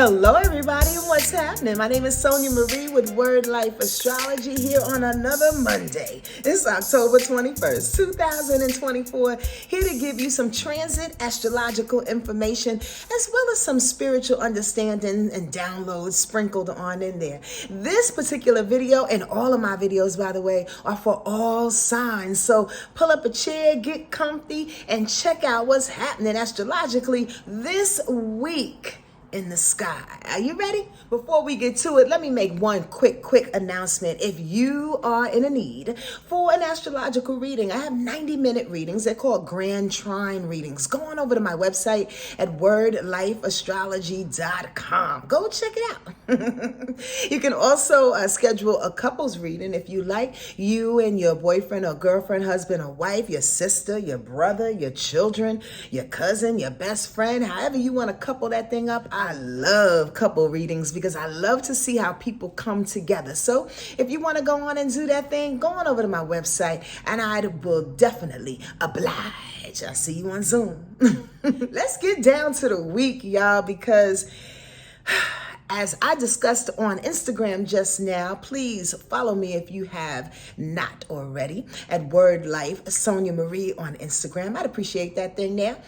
Hello everybody, and what's happening? My name is Sonja Marie with Wordlife Astrology here on another Monday. It's October 21st, 2024, here to give you some transit astrological information as well as some spiritual understanding and downloads sprinkled on in there. This particular video, and all of my videos by the way, are for all signs. So pull up a chair, get comfy, and check out what's happening astrologically this week in the sky. Are you ready? Before we get to it, let me make one quick announcement. If you are in a need for an astrological reading, I have 90-minute readings. They're called Grand Trine readings. Go on over to my website at wordlifeastrology.com. Go check it out. You can also schedule a couples reading if you like. You and your boyfriend or girlfriend, husband or wife, your sister, your brother, your children, your cousin, your best friend, however you want to couple that thing up. I love couple readings because I love to see how people come together. So if you want to go on and do that thing, go on over to my website and I will definitely oblige. I'll see you on Zoom. Let's get down to the week, y'all, because as I discussed on Instagram just now, please follow me if you have not already at Wordlife Sonja Marie on Instagram. I'd appreciate that thing there.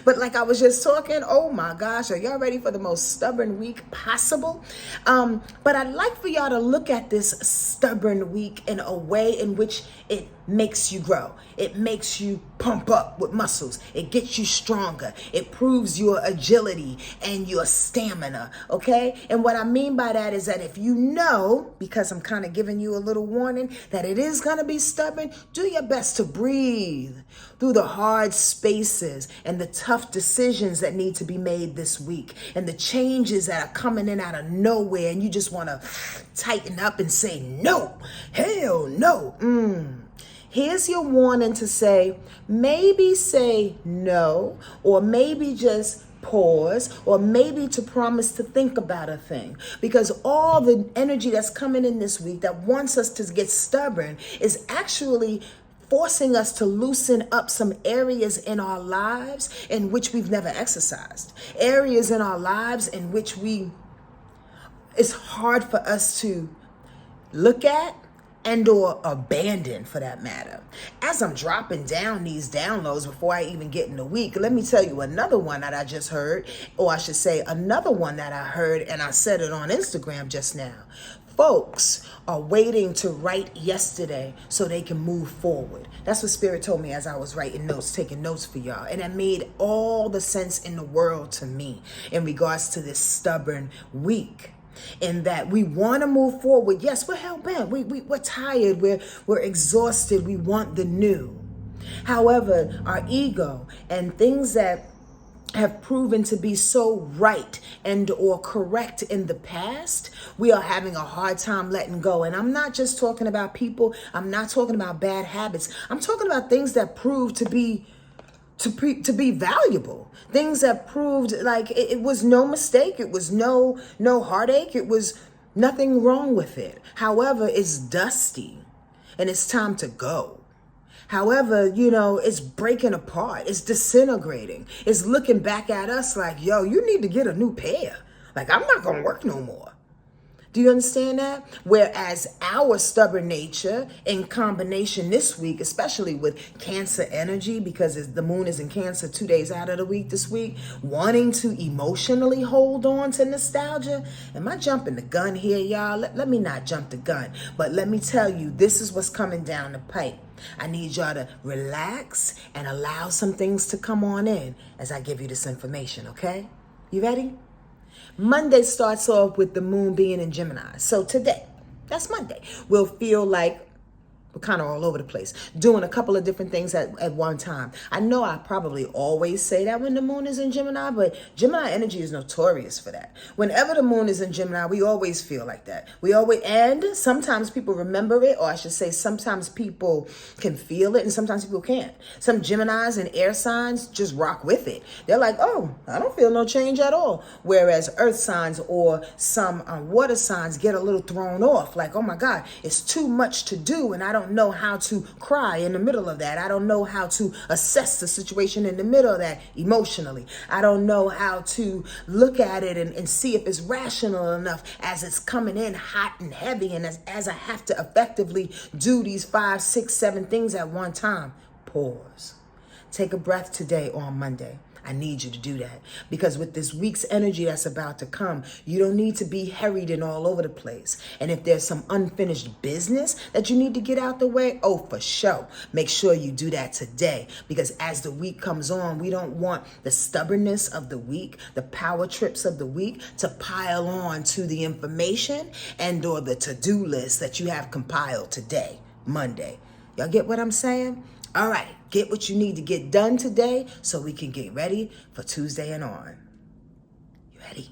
But like I was just talking, oh my gosh, are y'all ready for the most stubborn week possible? But I'd like for y'all to look at this stubborn week in a way in which it makes you grow. It makes you pump up with muscles. It gets you stronger. It proves your agility and your stamina, okay? And what I mean by that is that if you know, because I'm kind of giving you a little warning, that it is going to be stubborn, do your best to breathe through the hard spaces and the tough decisions that need to be made this week and the changes that are coming in out of nowhere, and you just want to tighten up and say, no, hell no. Here's your warning to maybe say no, or maybe just pause, or maybe to promise to think about a thing. Because all the energy that's coming in this week that wants us to get stubborn is actually forcing us to loosen up some areas in our lives in which we've never exercised. Areas in our lives in which it's hard for us to look at and or abandon, for that matter. As I'm dropping down these downloads before I even get in the week, let me tell you another one that I just heard, or I should say another one that I heard, and I said it on Instagram just now. Folks are waiting to write yesterday so they can move forward. That's what Spirit told me as I was writing notes, taking notes for y'all. And it made all the sense in the world to me in regards to this stubborn week. In that we want to move forward. Yes, we're hell-bent. We're tired. We're exhausted. We want the new. However, our ego and things that have proven to be so right and or correct in the past, we are having a hard time letting go. And I'm not just talking about people. I'm not talking about bad habits. I'm talking about things that prove to be valuable. Things that proved like it was no mistake. It was no heartache. It was nothing wrong with it. However, it's dusty and it's time to go. However, it's breaking apart. It's disintegrating. It's looking back at us like, yo, you need to get a new pair. Like, I'm not going to work no more. Do you understand that? Whereas our stubborn nature in combination this week, especially with Cancer energy, because the moon is in Cancer 2 days out of the week this week, wanting to emotionally hold on to nostalgia. Am I jumping the gun here, y'all? Let me not jump the gun, but let me tell you, this is what's coming down the pipe. I need y'all to relax and allow some things to come on in as I give you this information, okay? You ready? Monday starts off with the moon being in Gemini. So today, that's Monday, we'll feel like we're kind of all over the place, doing a couple of different things at one time. I know I probably always say that when the moon is in Gemini, but Gemini energy is notorious for that. Whenever the moon is in Gemini, we always feel like that. And sometimes people remember it, or I should say sometimes people can feel it and sometimes people can't. Some Geminis and air signs just rock with it. They're like, oh, I don't feel no change at all. Whereas earth signs or some water signs get a little thrown off. Like, oh my God, it's too much to do and I don't don't know how to cry in the middle of that. I don't know how to assess the situation in the middle of that emotionally. I don't know how to look at it and see if it's rational enough as it's coming in hot and heavy, and as I have to effectively do these 5, 6, 7 things at one time. Pause. Take a breath today on Monday. I need you to do that, because with this week's energy that's about to come, you don't need to be harried and all over the place. And if there's some unfinished business that you need to get out the way, oh, for sure, make sure you do that today, because as the week comes on, we don't want the stubbornness of the week, the power trips of the week to pile on to the information and or the to-do list that you have compiled today, Monday. Y'all get what I'm saying? All right, get what you need to get done today so we can get ready for Tuesday and on. You ready?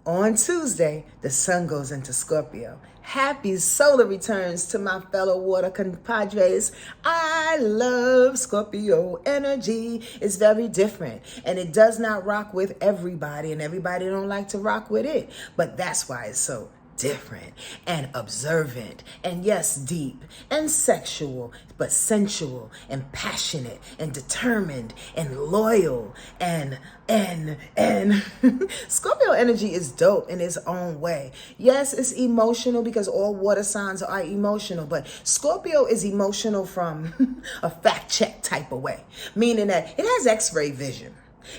On Tuesday, the sun goes into Scorpio. Happy solar returns to my fellow water compadres. I love Scorpio energy. It's very different, and it does not rock with everybody, and everybody don't like to rock with it. But that's why it's so different and observant, and yes, deep and sexual, but sensual and passionate and determined and loyal and Scorpio energy is dope in its own way. Yes, it's emotional because all water signs are emotional, but Scorpio is emotional from a fact check type of way, meaning that it has X-ray vision.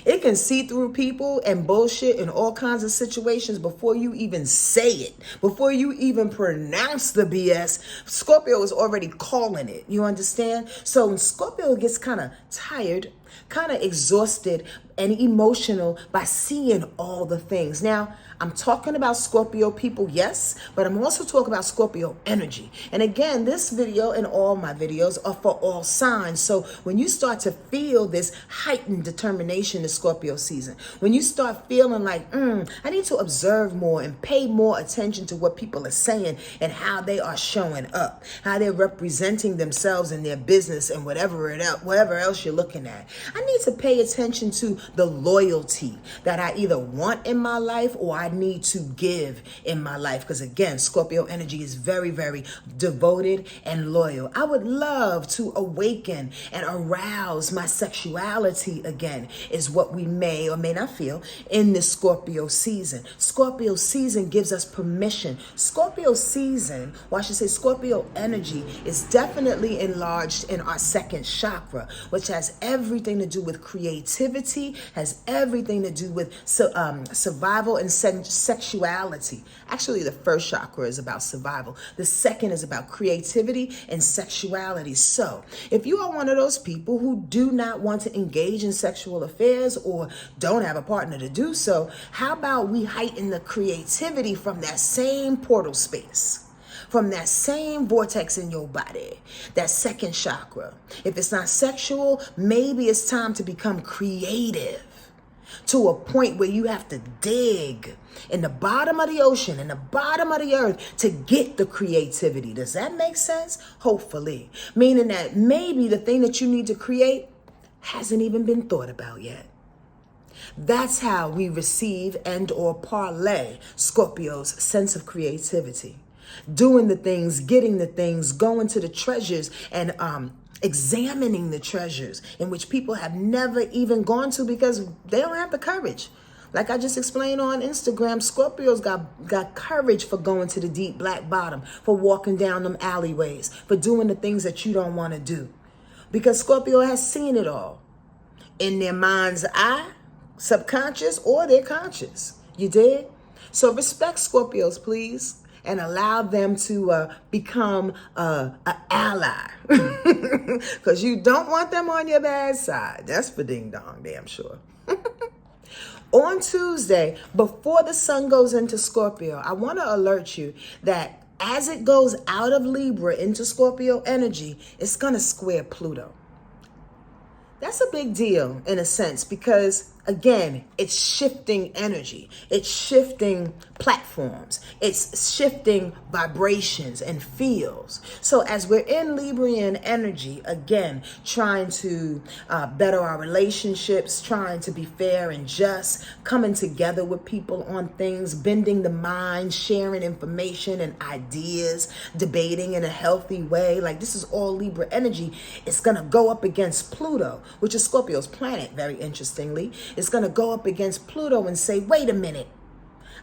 It can see through people and bullshit in all kinds of situations before you even say it. Before you even pronounce the BS, Scorpio is already calling it. You understand? So when Scorpio gets kind of tired, kind of exhausted and emotional by seeing all the things. Now, I'm talking about Scorpio people, yes, but I'm also talking about Scorpio energy. And again, this video and all my videos are for all signs. So when you start to feel this heightened determination in Scorpio season, when you start feeling like, I need to observe more and pay more attention to what people are saying and how they are showing up, how they're representing themselves in their business and whatever else you're looking at. I need to pay attention to the loyalty that I either want in my life or I need to give in my life. Because again, Scorpio energy is very, very devoted and loyal. I would love to awaken and arouse my sexuality again, is what we may or may not feel in this Scorpio season. Scorpio season gives us permission. Scorpio season, or I should say Scorpio energy, is definitely enlarged in our second chakra, which has everything to do with creativity, has everything to do with survival and sexuality. Actually, the first chakra is about survival. The second is about creativity and sexuality. So if you are one of those people who do not want to engage in sexual affairs or don't have a partner to do so, how about we heighten the creativity from that same portal space, from that same vortex in your body, that second chakra. If it's not sexual, maybe it's time to become creative to a point where you have to dig in the bottom of the ocean, in the bottom of the earth to get the creativity. Does that make sense? Hopefully. Meaning that maybe the thing that you need to create hasn't even been thought about yet. That's how we receive and or parlay Scorpio's sense of creativity. Doing the things, getting the things, going to the treasures and examining the treasures in which people have never even gone to because they don't have the courage. Like I just explained on Instagram, Scorpios got courage for going to the deep black bottom, for walking down them alleyways, for doing the things that you don't want to do. Because Scorpio has seen it all in their mind's eye, subconscious, or their conscious. You did? So respect Scorpios, please, and allow them to become an ally. Because you don't want them on your bad side. That's for ding dong, damn sure. On Tuesday, before the sun goes into Scorpio, I want to alert you that as it goes out of Libra into Scorpio energy, it's going to square Pluto. That's a big deal in a sense, because Again, it's shifting energy. It's shifting platforms. It's shifting vibrations and feels. So as we're in Librian energy, again, trying to better our relationships, trying to be fair and just, coming together with people on things, bending the mind, sharing information and ideas, debating in a healthy way. Like, this is all Libra energy. It's going to go up against Pluto, which is Scorpio's planet, very interestingly. It's going to go up against Pluto and say, wait a minute.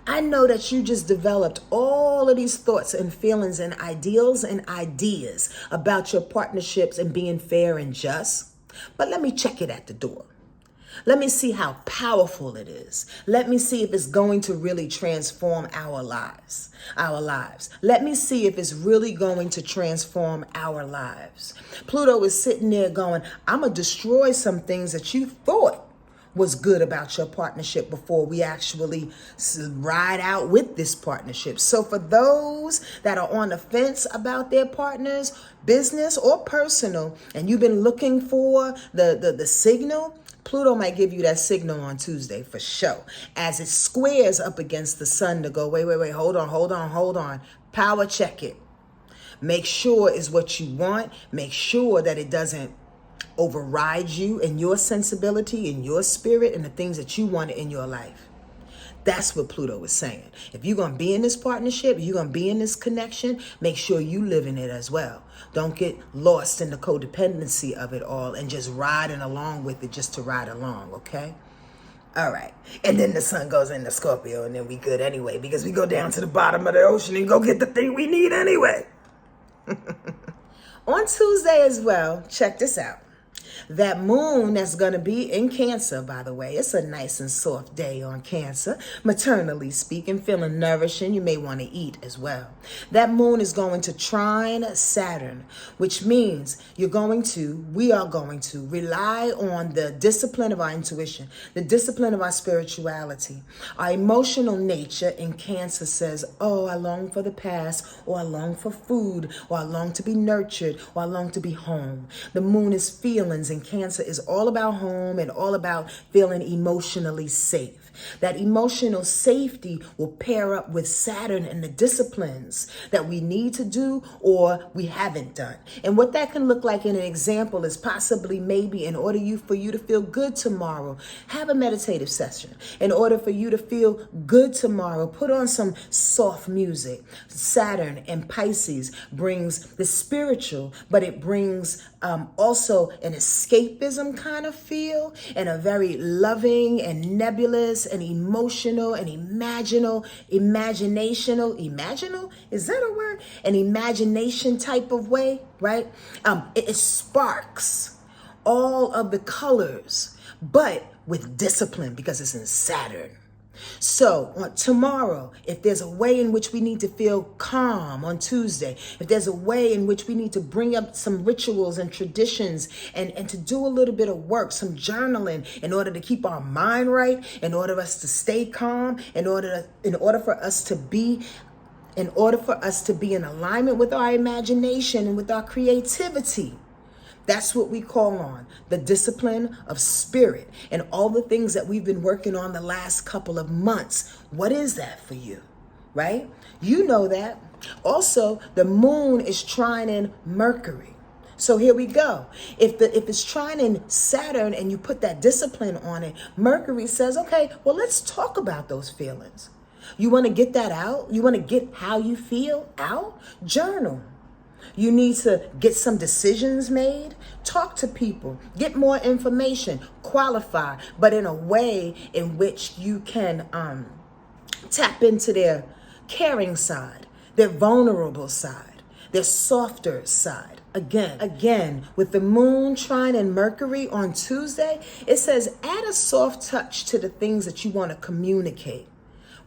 I know that you just developed all of these thoughts and feelings and ideals and ideas about your partnerships and being fair and just, but let me check it at the door. Let me see how powerful it is. Let me see if it's going to really transform our lives. Let me see if it's really going to transform our lives. Pluto is sitting there going, I'm going to destroy some things that you thought was good about your partnership before we actually ride out with this partnership. So for those that are on the fence about their partners, business or personal, and you've been looking for the signal, Pluto might give you that signal on Tuesday for sure, as it squares up against the sun to go, wait, hold on. Power check it. Make sure it's what you want. Make sure that it doesn't override you and your sensibility and your spirit and the things that you want in your life. That's what Pluto is saying. If you're going to be in this partnership, you're going to be in this connection, make sure you live in it as well. Don't get lost in the codependency of it all and just riding along with it just to ride along, okay? All right. And then the sun goes into Scorpio and then we good anyway, because we go down to the bottom of the ocean and go get the thing we need anyway. On Tuesday as well, check this out. That moon that's going to be in Cancer, by the way, it's a nice and soft day on Cancer. Maternally speaking, feeling nourishing. You may want to eat as well. That moon is going to trine Saturn, which means we are going to rely on the discipline of our intuition, the discipline of our spirituality. Our emotional nature in Cancer says, oh, I long for the past, or I long for food, or I long to be nurtured, or I long to be home. The moon is feelings, and Cancer is all about home and all about feeling emotionally safe. That emotional safety will pair up with Saturn and the disciplines that we need to do or we haven't done. And what that can look like in an example is possibly maybe in order for you to feel good tomorrow, have a meditative session. In order for you to feel good tomorrow, put on some soft music. Saturn and Pisces brings the spiritual, but it brings also an escapism kind of feel and a very loving and nebulous and emotional and imaginational, is that a word? An imagination type of way, right? It sparks all of the colors, but with discipline because it's in Saturn. So on tomorrow, if there's a way in which we need to feel calm on Tuesday, if there's a way in which we need to bring up some rituals and traditions and to do a little bit of work, some journaling in order to keep our mind right, in order for us to stay calm, in order for us to be in alignment with our imagination and with our creativity. That's what we call on, the discipline of spirit and all the things that we've been working on the last couple of months. What is that for you, right? You know that. Also, the moon is trining Mercury. So here we go. If it's trining Saturn and you put that discipline on it, Mercury says, okay, well, let's talk about those feelings. You want to get that out? You want to get how you feel out? Journal. You need to get some decisions made, talk to people, get more information, qualify, but in a way in which you can tap into their caring side, their vulnerable side, their softer side. Again, with the moon trine and Mercury on Tuesday, it says add a soft touch to the things that you want to communicate.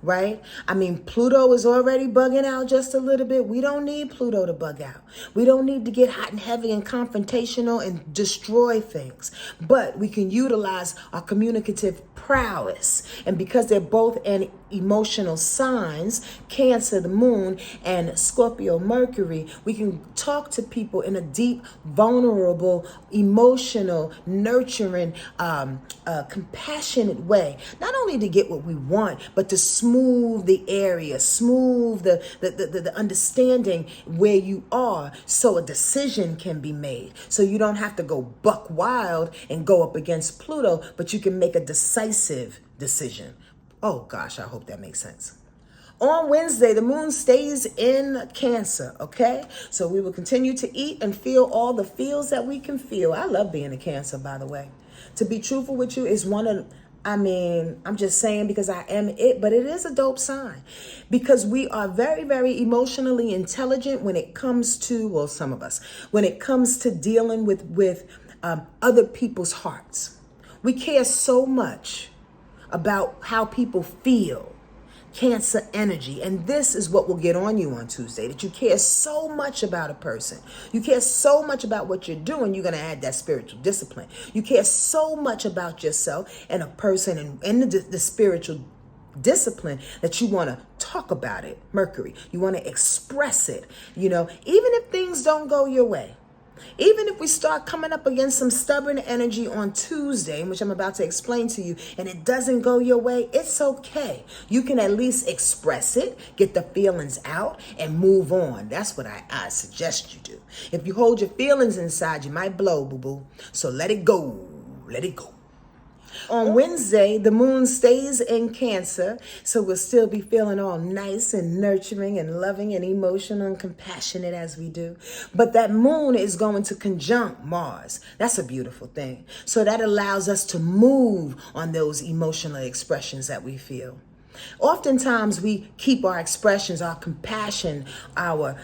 right? I mean, Pluto is already bugging out just a little bit. We don't need Pluto to bug out. We don't need to get hot and heavy and confrontational and destroy things. But we can utilize our communicative prowess. And because they're both in emotional signs, Cancer, the moon, and Scorpio, Mercury, we can talk to people in a deep, vulnerable, emotional, nurturing, compassionate way. Not only to get what we want, but to smooth the area, smooth the understanding where you are, so a decision can be made. So you don't have to go buck wild and go up against Pluto, but you can make a decisive decision. Oh gosh, I hope that makes sense. On Wednesday, the moon stays in Cancer, okay? So we will continue to eat and feel all the feels that we can feel. I love being a Cancer, by the way. To be truthful with you, is one of, I'm just saying because I am it, but it is a dope sign. Because we are very, very emotionally intelligent when it comes to, well, some of us, when it comes to dealing with other people's hearts. We care so much about how people feel. Cancer energy. And this is what will get on you on Tuesday, that you care so much about a person. You care so much about what you're doing, you're going to add that spiritual discipline. You care so much about yourself and a person and the spiritual discipline that you want to talk about it. Mercury. You want to express it. Even if things don't go your way. Even if we start coming up against some stubborn energy on Tuesday, which I'm about to explain to you, and it doesn't go your way, it's okay. You can at least express it, get the feelings out, and move on. That's what I suggest you do. If you hold your feelings inside, you might blow, boo-boo. So let it go. Let it go. On Wednesday, the moon stays in Cancer, so we'll still be feeling all nice and nurturing and loving and emotional and compassionate as we do. But that moon is going to conjunct Mars. That's a beautiful thing. So that allows us to move on those emotional expressions that we feel. Oftentimes we keep our expressions, our compassion, our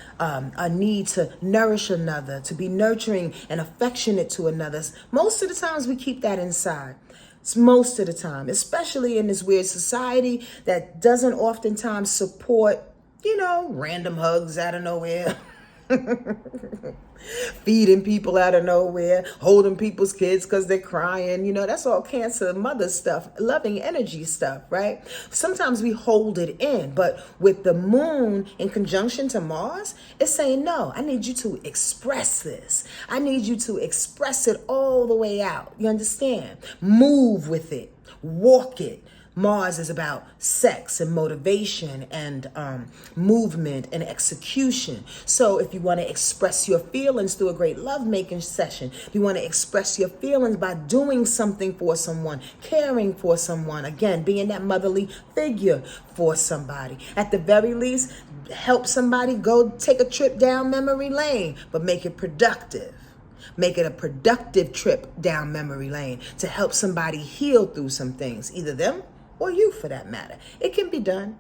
need to nourish another, to be nurturing and affectionate to another. Most of the times we keep that inside. It's most of the time, especially in this weird society that doesn't oftentimes support, random hugs out of nowhere. Feeding people out of nowhere, holding people's kids because they're crying. That's all Cancer mother stuff, loving energy stuff, right? Sometimes we hold it in, but with the moon in conjunction to Mars, it's saying, no, I need you to express this. I need you to express it all the way out. You understand? Move with it, walk it. Mars is about sex and motivation and movement and execution. So if you want to express your feelings through a great lovemaking session, if you want to express your feelings by doing something for someone, caring for someone, again, being that motherly figure for somebody. At the very least, help somebody go take a trip down memory lane, but make it productive. Make it a productive trip down memory lane to help somebody heal through some things, either them or you for that matter. It can be done.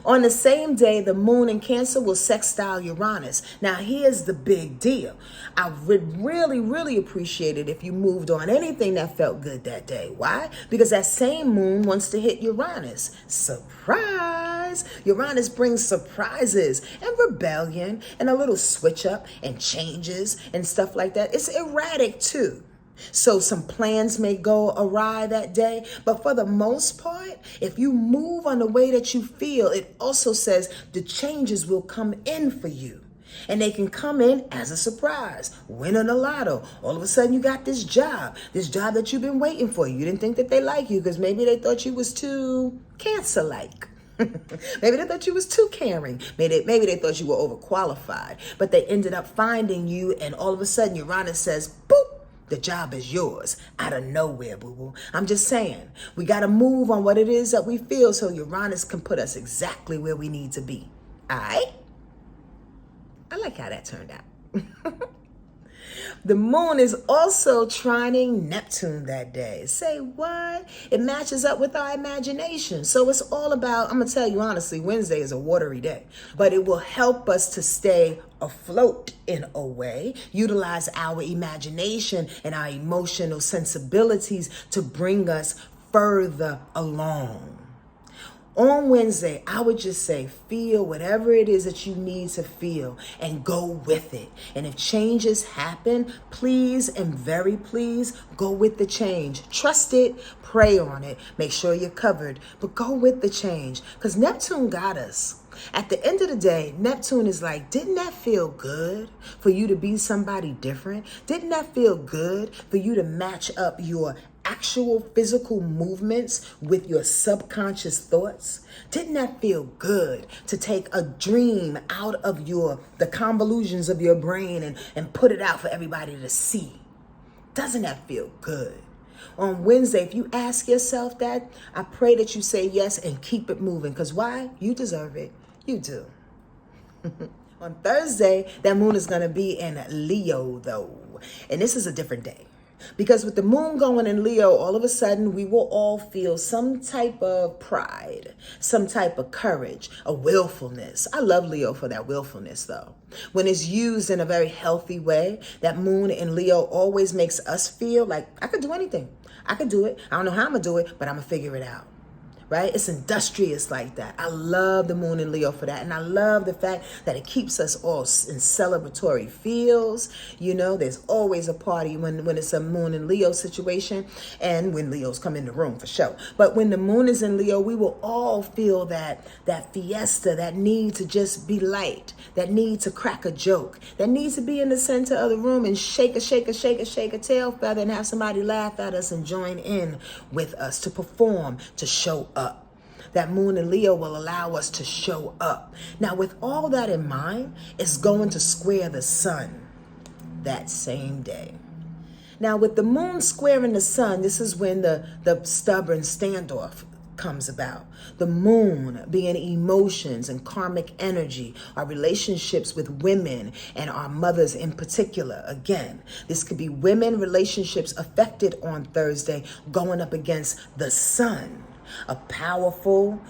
On the same day, the moon in Cancer will sextile Uranus. Now, here's the big deal. I would really, really appreciate it if you moved on anything that felt good that day. Why? Because that same moon wants to hit Uranus. Surprise! Uranus brings surprises and rebellion and a little switch up and changes and stuff like that. It's erratic too. So some plans may go awry that day, but for the most part, if you move on the way that you feel, it also says the changes will come in for you. And they can come in as a surprise. Winning the lotto. All of a sudden you got this job that you've been waiting for. You didn't think that they like you because maybe they thought you was too Cancer-like. Maybe they thought you was too caring. Maybe they thought you were overqualified. But they ended up finding you, and all of a sudden Uranus says, boop. The job is yours out of nowhere, boo-boo. I'm just saying, we got to move on what it is that we feel so Uranus can put us exactly where we need to be. All right? I like how that turned out. The moon is also trining Neptune that day. Say what? It matches up with our imagination. So it's all about, I'm going to tell you honestly, Wednesday is a watery day. But it will help us to stay afloat in a way, utilize our imagination and our emotional sensibilities to bring us further along. On Wednesday, I would just say, feel whatever it is that you need to feel and go with it. And if changes happen, please and very please go with the change. Trust it, pray on it, make sure you're covered, but go with the change because Neptune got us. At the end of the day, Neptune is like, didn't that feel good for you to be somebody different? Didn't that feel good for you to match up your actual physical movements with your subconscious thoughts? Didn't that feel good to take a dream out of the convolutions of your brain and put it out for everybody to see? Doesn't that feel good? On Wednesday, if you ask yourself that, I pray that you say yes and keep it moving. Because why? You deserve it. You do. On Thursday, that moon is going to be in Leo, though. And this is a different day. Because with the moon going in Leo, all of a sudden, we will all feel some type of pride, some type of courage, a willfulness. I love Leo for that willfulness, though. When it's used in a very healthy way, that moon in Leo always makes us feel like, I could do anything. I could do it. I don't know how I'm going to do it, but I'm going to figure it out. Right? It's industrious like that. I love the moon in Leo for that. And I love the fact that it keeps us all in celebratory feels. You know, there's always a party when it's a moon in Leo situation and when Leos come in the room for sure. But when the moon is in Leo, we will all feel that fiesta, that need to just be light, that need to crack a joke, that needs to be in the center of the room and shake a tail feather and have somebody laugh at us and join in with us, to perform, to show up. That moon in Leo will allow us to show up. Now, with all that in mind, it's going to square the sun that same day. Now, with the moon squaring the sun, this is when the stubborn standoff comes about. The moon being emotions and karmic energy, our relationships with women and our mothers in particular. Again, this could be women relationships affected on Thursday going up against the sun. A powerful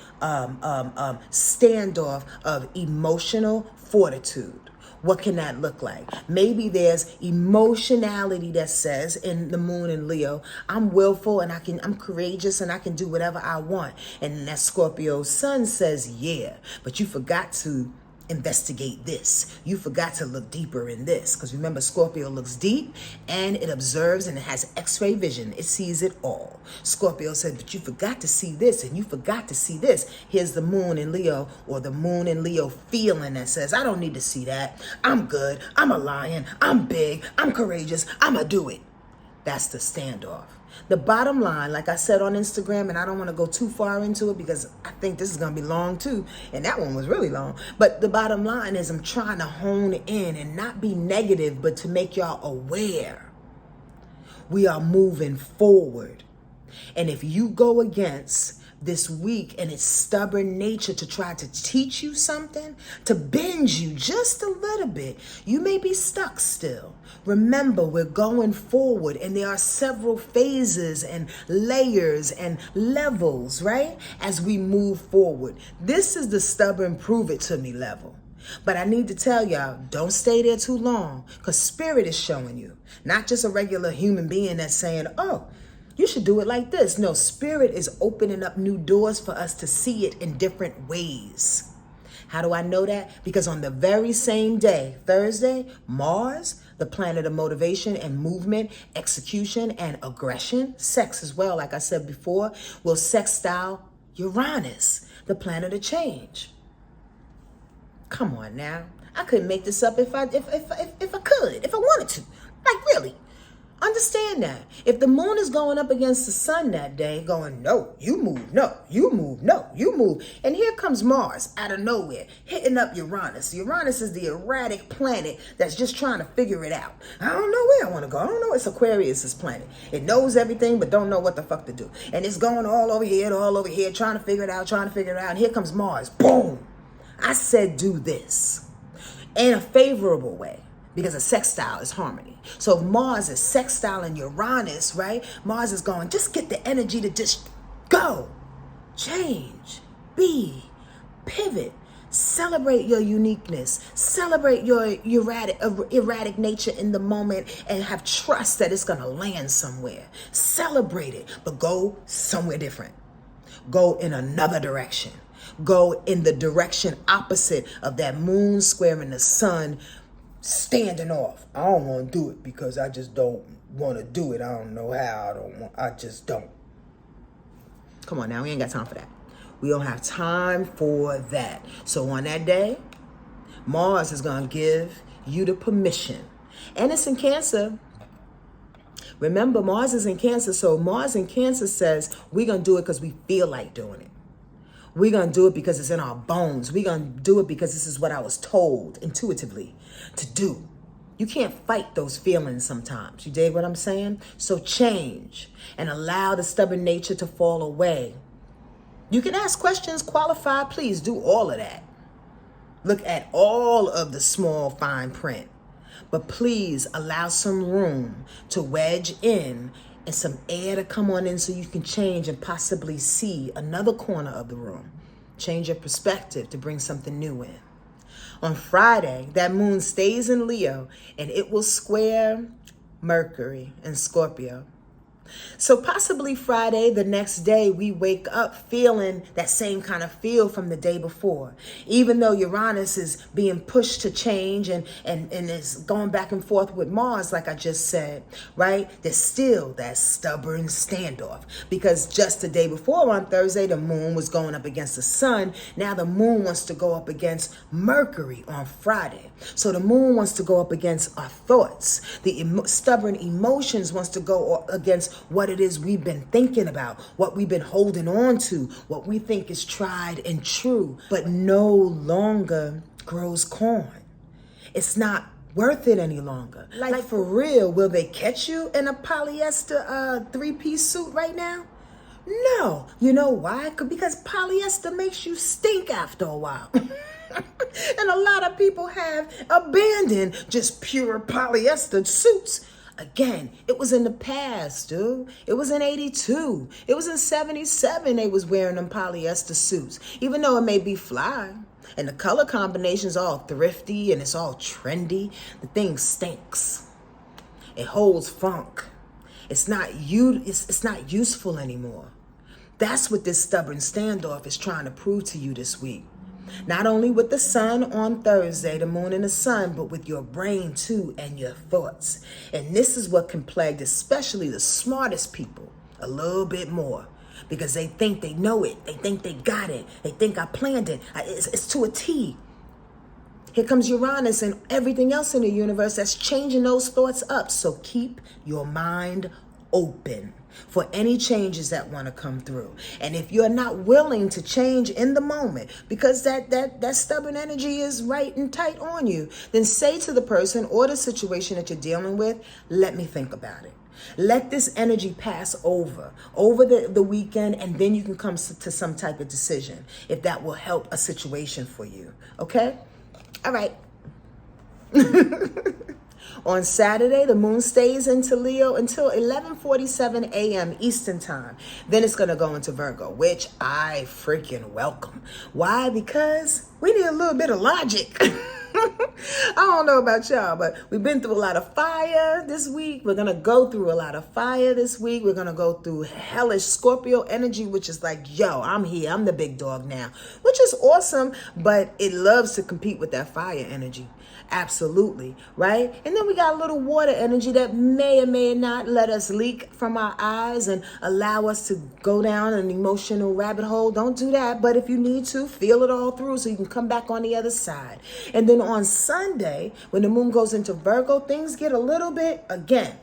standoff of emotional fortitude. What can that look like? Maybe there's emotionality that says in the moon in Leo, I'm willful and I'm courageous and I can do whatever I want. And that Scorpio sun says, yeah, but you forgot to investigate this. You forgot to look deeper in this. Because remember, Scorpio looks deep and it observes and it has x-ray vision. It sees it all. Scorpio said, but you forgot to see this and you forgot to see this. Here's the moon in Leo, or the moon in Leo feeling that says, I don't need to see that. I'm good. I'm a lion. I'm big. I'm courageous. I'm going to do it. That's the standoff. The bottom line, like I said on Instagram, and I don't want to go too far into it because I think this is going to be long too, and that one was really long. But the bottom line is I'm trying to hone in and not be negative, but to make y'all aware. We are moving forward. And if you go against this week and its stubborn nature to try to teach you something, to bend you just a little bit, you may be stuck still. Remember, we're going forward and there are several phases and layers and levels, right? As we move forward. This is the stubborn prove it to me level. But I need to tell y'all, don't stay there too long because spirit is showing you, not just a regular human being that's saying, oh, you should do it like this. No, spirit is opening up new doors for us to see it in different ways. How do I know that? Because on the very same day, Thursday, Mars, the planet of motivation and movement, execution and aggression, sex as well, like I said before, will sextile Uranus, the planet of change. Come on now. I couldn't make this up if I could, if I wanted to. Like really. Understand that. If the moon is going up against the sun that day, going, no, you move, no, you move, no, you move. And here comes Mars out of nowhere, hitting up Uranus. Uranus is the erratic planet that's just trying to figure it out. I don't know where I want to go. I don't know. It's Aquarius' planet. It knows everything, but don't know what the fuck to do. And it's going all over here, trying to figure it out. And here comes Mars. Boom. I said do this in a favorable way. Because a sextile is harmony. So if Mars is sextiling Uranus, right? Mars is going, just get the energy to just go, change, be, pivot, celebrate your uniqueness, celebrate your erratic nature in the moment and have trust that it's going to land somewhere. Celebrate it, but go somewhere different. go in another direction. Go in the direction opposite of that moon squaring the sun, standing off. I don't want to do it because I just don't want to do it. I don't know how. I just don't. Come on now, we ain't got time for that. We don't have time for that. So on that day, Mars is going to give you the permission. And it's in Cancer. Remember, Mars is in Cancer. So Mars in Cancer says we're going to do it because we feel like doing it. We're going to do it because it's in our bones. We're going to do it because this is what I was told intuitively to do. You can't fight those feelings sometimes. You dig what I'm saying? So change and allow the stubborn nature to fall away. You can ask questions, qualify, please do all of that. Look at all of the small fine print. But please allow some room to wedge in and some air to come on in so you can change and possibly see another corner of the room. Change your perspective to bring something new in. On Friday, that moon stays in Leo and it will square Mercury and Scorpio. So possibly Friday, the next day, we wake up feeling that same kind of feel from the day before. Even though Uranus is being pushed to change and is going back and forth with Mars, like I just said, right? There's still that stubborn standoff. Because just the day before on Thursday, the moon was going up against the sun. Now the moon wants to go up against Mercury on Friday. So the moon wants to go up against our thoughts. The stubborn emotions wants to go against what it is we've been thinking about, what we've been holding on to, what we think is tried and true, but no longer grows corn. It's not worth it any longer. Like for real, will they catch you in a polyester three-piece suit right now? No. You know why? Because polyester makes you stink after a while. And a lot of people have abandoned just pure polyester suits. Again, it was in the past, dude. It was in 82. It was in 77 they was wearing them polyester suits. Even though it may be fly and the color combination's all thrifty and it's all trendy, the thing stinks. It holds funk. It's not useful anymore. That's what this stubborn standoff is trying to prove to you this week. Not only with the sun on Thursday, the moon and the sun, but with your brain too and your thoughts. And this is what can plague especially the smartest people a little bit more because they think they know it. They think they got it. They think I planned it. It's to a T. Here comes Uranus and everything else in the universe that's changing those thoughts up. So keep your mind open for any changes that want to come through. And if you're not willing to change in the moment because that stubborn energy is right and tight on you, then say to the person or the situation that you're dealing with, let me think about it. Let this energy pass over the weekend, and then you can come to some type of decision if that will help a situation for you. Okay? All right. On Saturday, the moon stays into Leo until 11:47 a.m. Eastern time. Then it's going to go into Virgo, which I freaking welcome. Why? Because we need a little bit of logic. I don't know about y'all, but we've been through a lot of fire this week. We're going to go through a lot of fire this week. We're going to go through hellish Scorpio energy, which is like, yo, I'm here. I'm the big dog now, which is awesome, but it loves to compete with that fire energy. Absolutely, right? And then we got a little water energy that may or may not let us leak from our eyes and allow us to go down an emotional rabbit hole. Don't do that. But if you need to, feel it all through so you can come back on the other side. And then on Sunday, when the moon goes into Virgo, things get a little bit, again,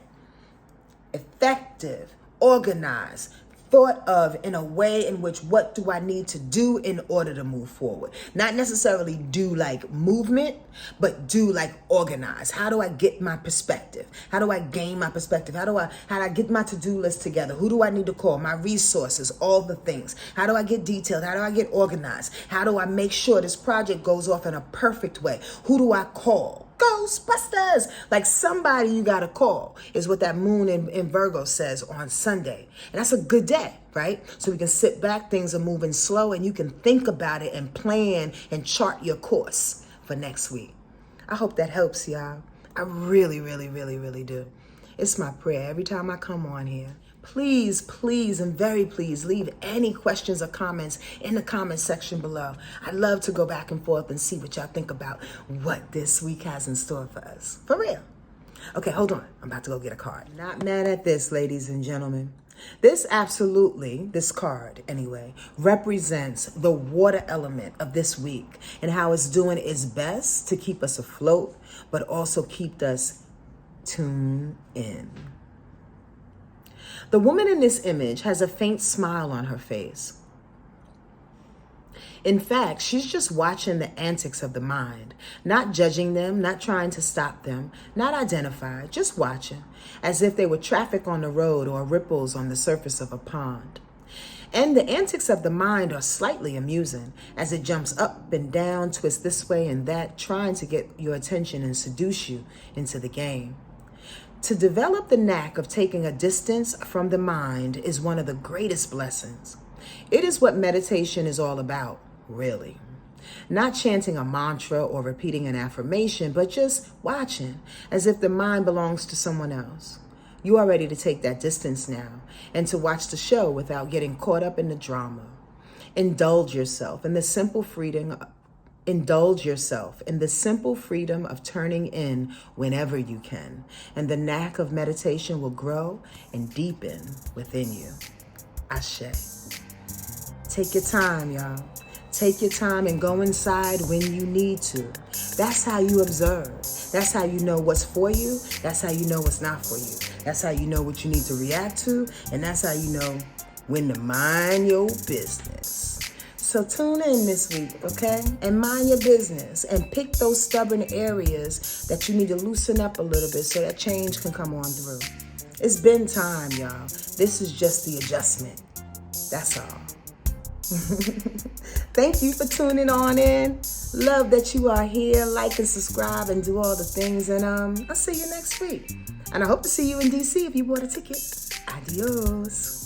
effective, organized, thought of in a way in which what do I need to do in order to move forward? Not necessarily do like movement, but do like organize. How do I get my perspective? How do I gain my perspective? How do I get my to-do list together? Who do I need to call? My resources, all the things. How do I get detailed? How do I get organized? How do I make sure this project goes off in a perfect way? Who do I call? Ghostbusters, like somebody you got to call is what that moon in Virgo says on Sunday. And that's a good day, right? So we can sit back, things are moving slow, and you can think about it and plan and chart your course for next week. I hope that helps, y'all. I really, really, really, really do. It's my prayer every time I come on here. Please, please, and very please leave any questions or comments in the comment section below. I'd love to go back and forth and see what y'all think about what this week has in store for us. For real. Okay, hold on. I'm about to go get a card. Not mad at this, ladies and gentlemen. This card anyway, represents the water element of this week and how it's doing its best to keep us afloat, but also keep us tuned in. The woman in this image has a faint smile on her face. In fact, she's just watching the antics of the mind, not judging them, not trying to stop them, not identify, just watching, as if they were traffic on the road or ripples on the surface of a pond. And the antics of the mind are slightly amusing, as it jumps up and down, twists this way and that, trying to get your attention and seduce you into the game. To develop the knack of taking a distance from the mind is one of the greatest blessings. It is what meditation is all about. Really. Not chanting a mantra or repeating an affirmation, but just watching as if the mind belongs to someone else. You are ready to take that distance now and to watch the show without getting caught up in the drama. Indulge yourself in the simple freedom of turning in whenever you can, and the knack of meditation will grow and deepen within you. Ashe. Take your time, y'all. Take your time and go inside when you need to. That's how you observe. That's how you know what's for you. That's how you know what's not for you. That's how you know what you need to react to. And that's how you know when to mind your business. So tune in this week, okay? And mind your business and pick those stubborn areas that you need to loosen up a little bit so that change can come on through. It's been time, y'all. This is just the adjustment. That's all. Thank you for tuning on in. Love that you are here. Like and subscribe and do all the things. And I'll see you next week. And I hope to see you in DC if you bought a ticket. Adios.